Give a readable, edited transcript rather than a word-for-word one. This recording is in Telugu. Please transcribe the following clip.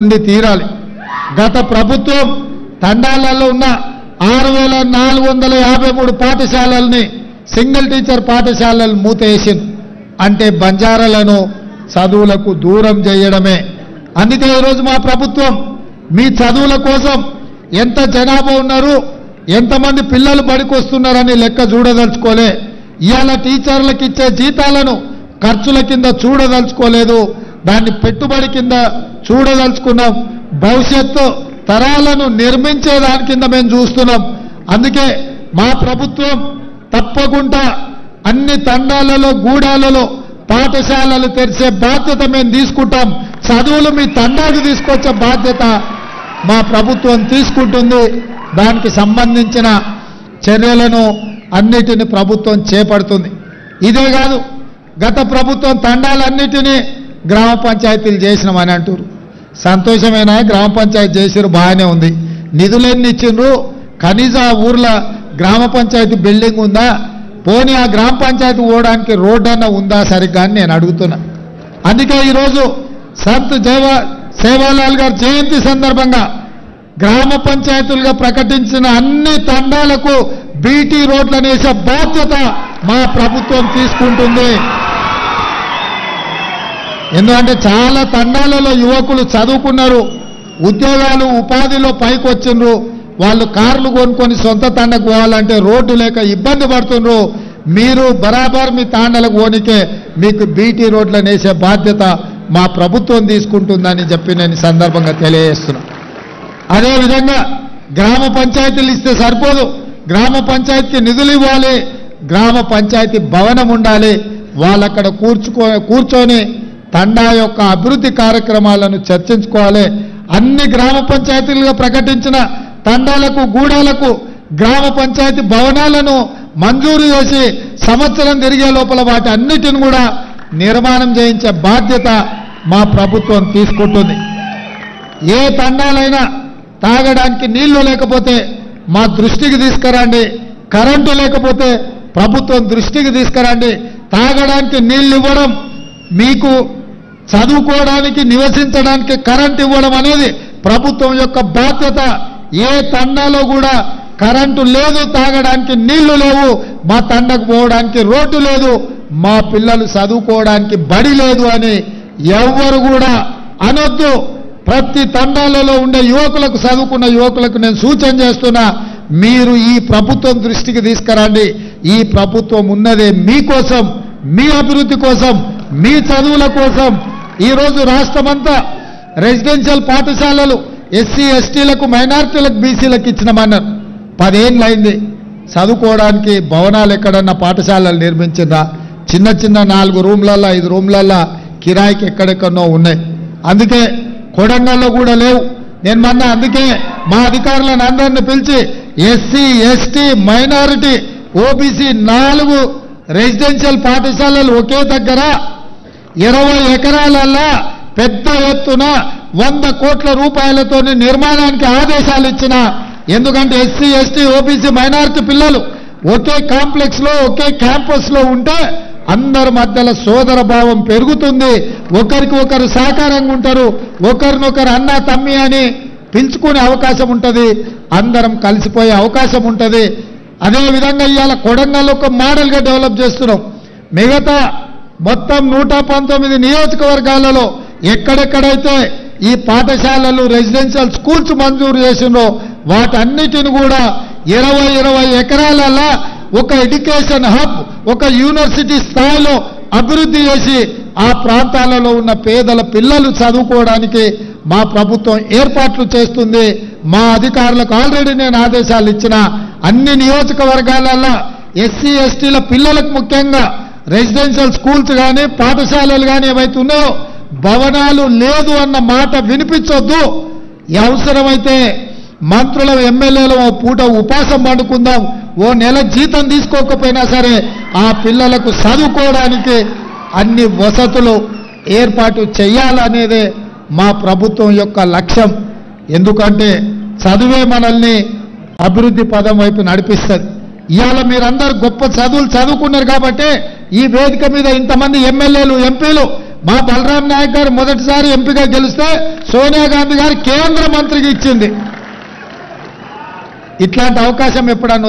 తీరాలి. గత ప్రభుత్వం తండాలలో ఉన్న 6453 పాఠశాలల్ని సింగిల్ టీచర్ పాఠశాలలు మూతేసింది. అంటే బంజారాలను చదువులకు దూరం చేయడమే. అందుకే ఈరోజు మా ప్రభుత్వం మీ చదువుల కోసం ఎంత జనాభా ఉన్నారు, ఎంతమంది పిల్లలు బడికొస్తున్నారని లెక్క చూడదలుచుకోలే. ఇవాళ టీచర్లకు ఇచ్చే జీతాలను ఖర్చుల కింద చూడదలుచుకోలేదు, దాన్ని పెట్టుబడి కింద చూడదలుచుకున్నాం. భవిష్యత్తు తరాలను నిర్మించే దాని కింద మేము చూస్తున్నాం. అందుకే మా ప్రభుత్వం తప్పకుండా అన్ని తండాలలో గూడాలలో పాఠశాలలు తెరిచే బాధ్యత మేము తీసుకుంటాం. చదువులు మీ తండాకు తీసుకొచ్చే బాధ్యత మా ప్రభుత్వం తీసుకుంటుంది. దానికి సంబంధించిన చర్యలను అన్నిటిని ప్రభుత్వం చేపడుతుంది. ఇదే కాదు, గత ప్రభుత్వం తండాలన్నిటినీ గ్రామ పంచాయతీలు చేసినామని అంటారు. సంతోషమైన గ్రామ పంచాయతీ చేసారు, బాగానే ఉంది. నిధులన్నీ ఇచ్చిండ్రు, కనీసం ఆ ఊర్లో గ్రామ పంచాయతీ బిల్డింగ్ ఉందా, పోనీ ఆ గ్రామ పంచాయతీ పోవడానికి రోడ్డు అన్న ఉందా సరిగ్గా అని నేను అడుగుతున్నా. అందుకే ఈరోజు సంత్ సేవాలాల్ గారి జయంతి సందర్భంగా గ్రామ పంచాయతీలుగా ప్రకటించిన అన్ని తండాలకు బీటీ రోడ్లను వేసే బాధ్యత మా ప్రభుత్వం తీసుకుంటుంది. ఎందుకంటే చాలా తండాలలో యువకులు చదువుకున్నారు, ఉద్యోగాలు ఉపాధిలో పైకి వచ్చిండ్రు. వాళ్ళు కార్లు కొనుక్కొని సొంత తండకు పోవాలంటే రోడ్డు లేక ఇబ్బంది పడుతుండ్రు. మీరు బరాబర్ మీ తాండలకు పోనికే మీకు బీటీ రోడ్లను వేసే బాధ్యత మా ప్రభుత్వం తీసుకుంటుందని చెప్పి నేను సందర్భంగా తెలియజేస్తున్నా. అదేవిధంగా గ్రామ పంచాయతీలు ఇస్తే సరిపోదు, గ్రామ పంచాయతీకి నిధులు ఇవ్వాలి, గ్రామ పంచాయతీ భవనం ఉండాలి. వాళ్ళక్కడ కూర్చొని తండా యొక్క అభివృద్ధి కార్యక్రమాలను చర్చించుకోవాలి. అన్ని గ్రామ పంచాయతీలుగా ప్రకటించిన తండాలకు గూడాలకు గ్రామ పంచాయతీ భవనాలను మంజూరు చేసి సంవత్సరం తిరిగే లోపల వాటి అన్నిటిని కూడా నిర్మాణం చేయించే బాధ్యత మా ప్రభుత్వం తీసుకుంటుంది. ఏ తండాలైనా తాగడానికి నీళ్లు లేకపోతే మా దృష్టికి తీసుకురండి, కరెంటు లేకపోతే ప్రభుత్వం దృష్టికి తీసుకురండి. తాగడానికి నీళ్లు ఇవ్వడం, మీకు చదువుకోవడానికి నివసించడానికి కరెంటు ఇవ్వడం అనేది ప్రభుత్వం యొక్క బాధ్యత. ఏ తండాలో కూడా కరెంటు లేదు, తాగడానికి నీళ్లు లేవు, మా తండకు పోవడానికి రోడ్డు లేదు, మా పిల్లలు చదువుకోవడానికి బడి లేదు అని ఎవ్వరు కూడా అనొద్దు. ప్రతి తండాలలో ఉండే యువకులకు, చదువుకున్న యువకులకు నేను సూచన చేస్తున్నా, మీరు ఈ ప్రభుత్వం దృష్టికి తీసుకురండి. ఈ ప్రభుత్వం ఉన్నదే మీకోసం, మీ అభివృద్ధి కోసం, మీ చదువుల కోసం. ఈరోజు రాష్ట్రమంతా రెసిడెన్షియల్ పాఠశాలలు ఎస్సీ ఎస్టీలకు, మైనారిటీలకు, బీసీలకు ఇచ్చినామన్నారు. 10 ఏళ్ళు అయింది. చదువుకోవడానికి భవనాలు ఎక్కడన్నా పాఠశాలలు నిర్మించిందా? చిన్న చిన్న 4 రూమ్లల్లో 5 రూమ్లల్లో కిరాయికి ఎక్కడెక్కడో ఉన్నాయి. అందుకే కొడంగల్లో కూడా లేవు. నేను మొన్న అందుకే మా అధికారులను అందరిని పిలిచి SC ST minority OBC 4 residential పాఠశాలలు ఒకే దగ్గర 20 ఎకరాలల్లో పెద్ద ఎత్తున 100 కోట్ల రూపాయలతో నిర్మాణానికి ఆదేశాలు ఇచ్చిన. ఎందుకంటే ఎస్సీ ఎస్టీ ఓబీసీ మైనారిటీ పిల్లలు ఒకే కాంప్లెక్స్లో, ఒకే క్యాంపస్లో ఉంటే అందరి మధ్యలో సోదర భావం పెరుగుతుంది, ఒకరికి ఒకరు సహకారంగా ఉంటారు, ఒకరినొకరు అన్న తమ్మి అని పిలుచుకునే అవకాశం ఉంటుంది, అందరం కలిసిపోయే అవకాశం ఉంటుంది. అదేవిధంగా ఇవాళ కొడంగల్ ఒక మోడల్గా డెవలప్ చేస్తున్నాం. మిగతా మొత్తం 119 నియోజకవర్గాలలో ఎక్కడెక్కడైతే ఈ పాఠశాలలు రెసిడెన్షియల్ స్కూల్స్ మంజూరు చేసిండ్రో వాటన్నిటిని కూడా 20 ఎకరాలలో ఒక ఎడ్యుకేషన్ హబ్, ఒక యూనివర్సిటీ స్థాయిలో అభివృద్ధి చేసి ఆ ప్రాంతాలలో ఉన్న పేదల పిల్లలు చదువుకోవడానికి మా ప్రభుత్వం ఏర్పాట్లు చేస్తుంది. మా అధికారులకు ఆల్రెడీ నేను ఆదేశాలు ఇచ్చిన. అన్ని నియోజకవర్గాలలో ఎస్సీ ఎస్టీల పిల్లలకు ముఖ్యంగా రెసిడెన్షియల్ స్కూల్స్ కానీ పాఠశాలలు కానీ ఏవైతే ఉన్నాయో భవనాలు లేదు అన్న మాట వినిపించొద్దు. అవసరమైతే మంత్రుల ఎమ్మెల్యేలు ఓ పూట ఉపాసం పండుకుందాం, ఓ నెల జీతం తీసుకోకపోయినా సరే ఆ పిల్లలకు చదువుకోవడానికి అన్ని వసతులు ఏర్పాటు చేయాలనేదే మా ప్రభుత్వం యొక్క లక్ష్యం. ఎందుకంటే చదువే మనల్ని అభివృద్ధి పదం వైపు నడిపిస్తుంది. ఇవాళ మీరందరూ గొప్ప చదువులు చదువుకున్నారు కాబట్టి ఈ వేదిక మీద ఇంతమంది ఎమ్మెల్యేలు, ఎంపీలు మా బలరాం నాయక్ గారు మొదటిసారి ఎంపీగా గెలిస్తే సోనియా గాంధీ గారు కేంద్ర మంత్రికి ఇచ్చింది. ఇట్లాంటి అవకాశం ఎప్పుడన్నా